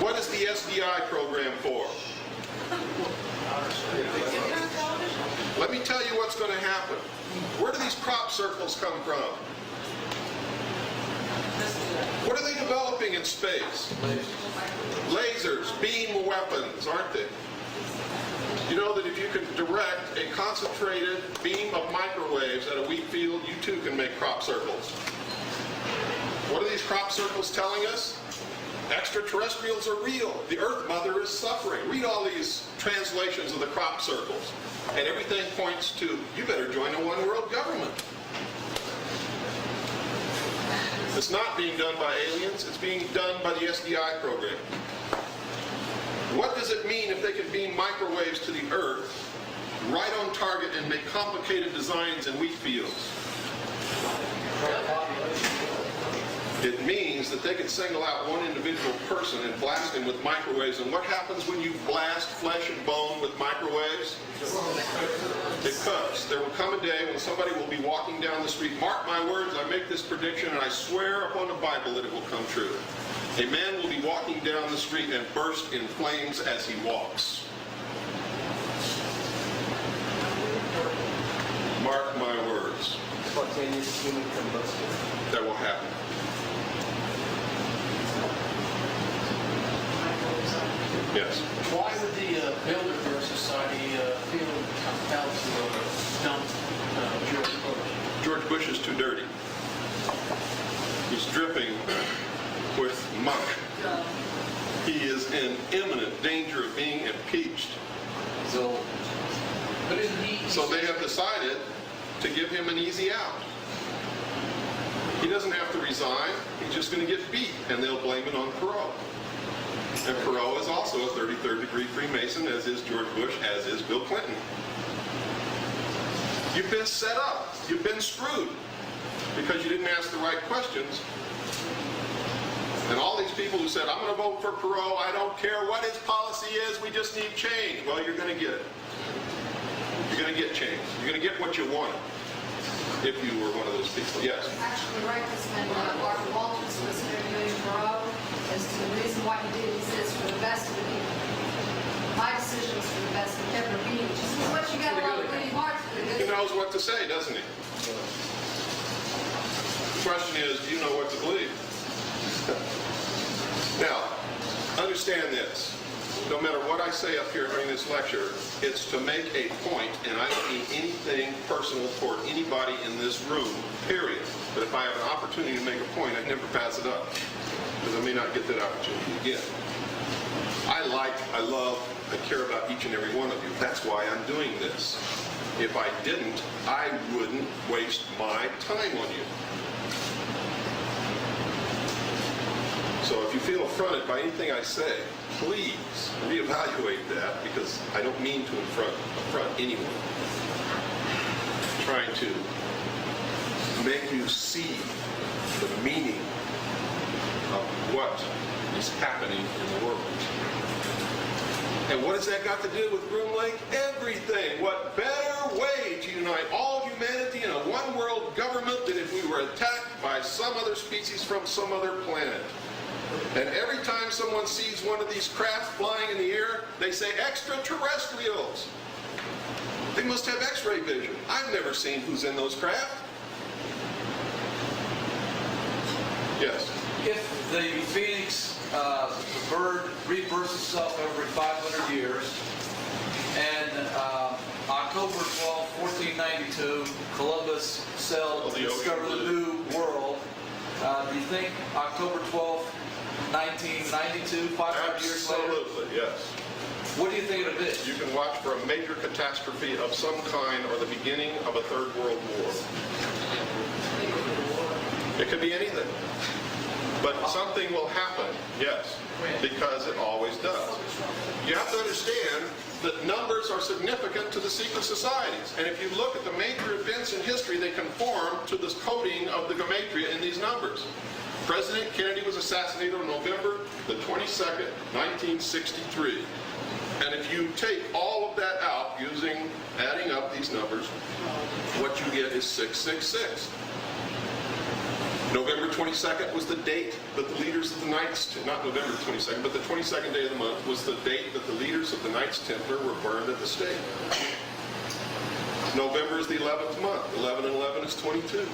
What is the SDI program for? Let me tell you what's going to happen. Where do these crop circles come from? What are they developing in space? Lasers, beam weapons, aren't they? You know that if you can direct a concentrated beam of microwaves at a wheat field, you too can make crop circles. What are these crop circles telling us? Extraterrestrials are real. The Earth Mother is suffering. Read all these translations of the crop circles. And everything points to, you better join a one-world government. It's not being done by aliens. It's being done by the SDI program. What does it mean if they can beam microwaves to the Earth, right on target, and make complicated designs in wheat fields? It means that they can single out one individual person and blast him with microwaves. And what happens when you blast flesh and bone with microwaves? It cooks. There will come a day when somebody will be walking down the street. Mark my words, I make this prediction, and I swear upon the Bible that it will come true. A man will be walking down the street and burst in flames as he walks. Mark my words. Spontaneous human combustion. That will happen. Yes. Why would the Bilderberg Society feel compelled to dump George Bush? George Bush is too dirty. He's dripping with muck. He is in imminent danger of being impeached. So, But isn't he? So they have decided to give him an easy out. He doesn't have to resign. He's just going to get beat, and they'll blame it on Perot. And Perot is also a 33rd degree Freemason, as is George Bush, as is Bill Clinton. You've been set up. You've been screwed because you didn't ask the right questions. And all these people who said, I'm going to vote for Perot, I don't care what his policy is, we just need change. Well, you're going to get it. You're going to get change. You're going to get what you wanted if you were one of those people. Yes? Actually, right this when Dr. Walters was interviewing Perot as to the reason why he did, he says, for the best of the people. My decision is for the best of every being. She says, what you got a lot of really hard for He this. knows what to say, doesn't he? The question is, do you know what to believe? Now, understand this. No matter what I say up here during this lecture, it's to make a point, and I don't mean anything personal toward anybody in this room, period. But if I have an opportunity to make a point, I never pass it up, because I may not get that opportunity again. I love, I care about each and every one of you. That's why I'm doing this. If I didn't, I wouldn't waste my time on you. So if you feel affronted by anything I say, please reevaluate that, because I don't mean to affront anyone. I'm trying to make you see the meaning of what is happening in the world. And what has that got to do with Groom Lake? Everything. What better way to unite all humanity in a one-world government than if we were attacked by some other species from some other planet? And every time someone sees one of these craft flying in the air, they say, extraterrestrials. They must have X-ray vision. I've never seen who's in those craft. Yes? If the phoenix, the bird, rebirths itself every 500 years, and October 12, 1492, Columbus sailed to discover the new world, do you think October 12, 1992, 500 years later? Absolutely, yes. What do you think it'll be? You can watch for a major catastrophe of some kind or the beginning of a third world war. It could be anything. But something will happen, yes, because it always does. You have to understand that numbers are significant to the secret societies. And if you look at the major events in history, they conform to this coding of the gematria in these numbers. President Kennedy was assassinated on November the 22nd, 1963. And if you take all of that out adding up these numbers, what you get is 666. November 22nd was the date that the leaders of the Knights, not November 22nd, but the 22nd day of the month was the date that the leaders of the Knights Templar were burned at the stake. November is the 11th month. 11 and 11 is 22.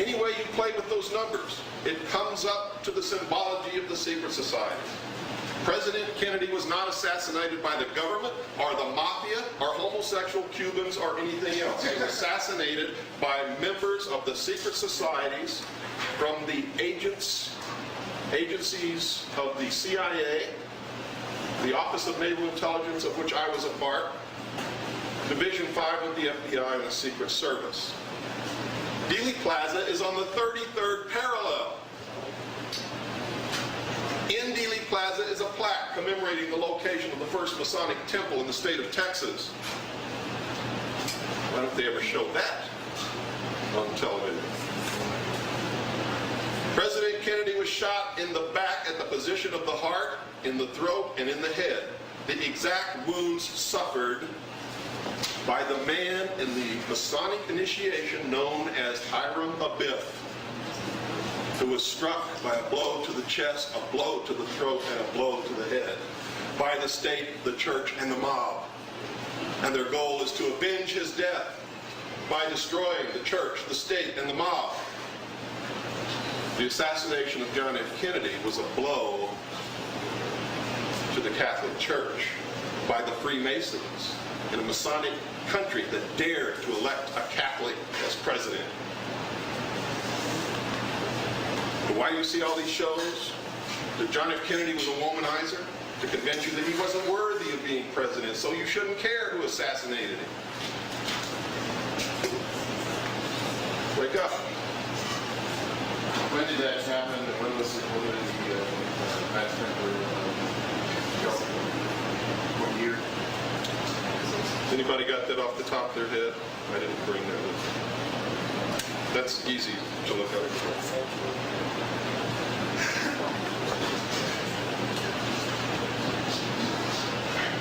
Any way you play with those numbers, it comes up to the symbology of the secret society. President Kennedy was not assassinated by the government or the mafia or homosexual Cubans or anything else. He was assassinated by members of the secret societies from the agencies of the CIA, the Office of Naval Intelligence, of which I was a part, Division 5 of the FBI, and the Secret Service. Dealey Plaza is on the 33rd parallel. In Dealey Plaza is a plaque commemorating the location of the first Masonic temple in the state of Texas. Why don't they ever show that on television? President Kennedy was shot in the back at the position of the heart, in the throat, and in the head. The exact wounds suffered by the man in the Masonic initiation known as Hiram Abiff, who was struck by a blow to the chest, a blow to the throat, and a blow to the head by the state, the church, and the mob. And their goal is to avenge his death by destroying the church, the state, and the mob. The assassination of John F. Kennedy was a blow to the Catholic Church by the Freemasons in a Masonic country that dared to elect a Catholic as president. But why do you see all these shows? That John F. Kennedy was a womanizer? To convince you that he wasn't worthy of being president, so you shouldn't care who assassinated him. Wake up. When did that happen? When was the Knights Templar? What year? Anybody got that off the top of their head? I didn't bring that with me. That's easy to look up.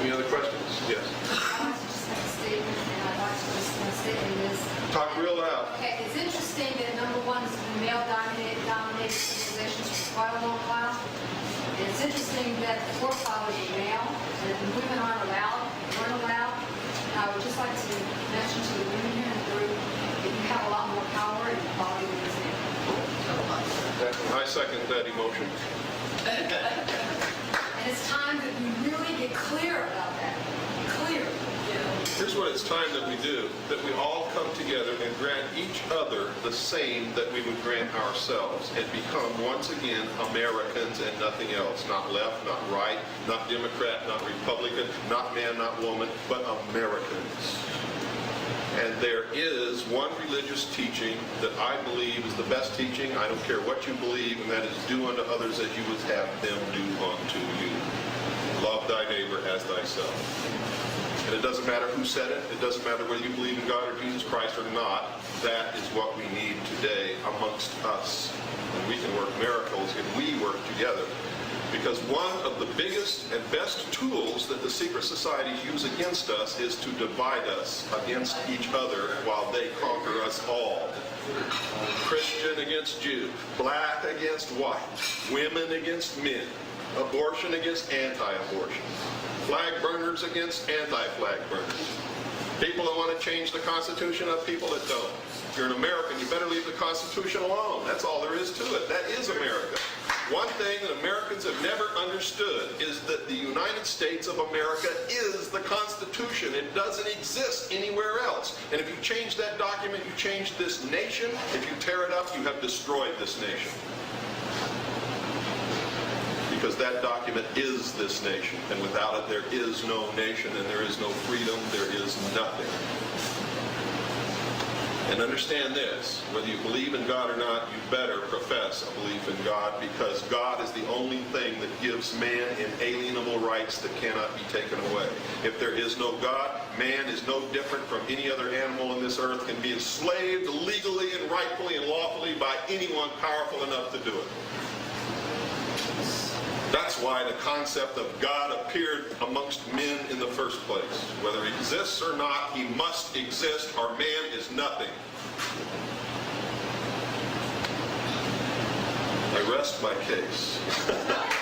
Any other questions? Yes. I want to just make a statement, and I'd like to just make a statement is, Talk real loud. okay, it's interesting that number one is the male-dominated civilizations for quite a long while. And it's interesting that the forefathers were male, and that the women weren't allowed. And I would just like to mention to the women here in the group that you have a lot more power and quality than this man. I second that emotion. And it's time that we really get clear about that. Clear. Here's what it's time that we do, that we all come together and grant each other the same that we would grant ourselves and become once again Americans and nothing else. Not left, not right, not Democrat, not Republican, not man, not woman, but Americans. And there is one religious teaching that I believe is the best teaching. I don't care what you believe, and that is do unto others as you would have them do unto you. Love thy neighbor as thyself. And it doesn't matter who said it. It doesn't matter whether you believe in God or Jesus Christ or not. That is what we need today amongst us. And we can work miracles if we work together. Because one of the biggest and best tools that the secret societies use against us is to divide us against each other while they conquer us all. Christian against Jew, black against white, women against men, abortion against anti-abortion, flag burners against anti-flag burners, people that want to change the Constitution of people that don't. If you're an American, you better leave the Constitution alone. That's all there is to it. That is America. One thing that Americans have never understood is that the United States of America is the Constitution. It doesn't exist anywhere else. And if you change that document, you change this nation. If you tear it up, you have destroyed this nation. Because that document is this nation. And without it, there is no nation, and there is no freedom. There is nothing. And understand this, whether you believe in God or not, you better profess a belief in God, because God is the only thing that gives man inalienable rights that cannot be taken away. If there is no God, man is no different from any other animal on this earth, can be enslaved legally and rightfully and lawfully by anyone powerful enough to do it. That's why the concept of God appeared amongst men in the first place. Whether he exists or not, he must exist, or man is nothing. rest my case.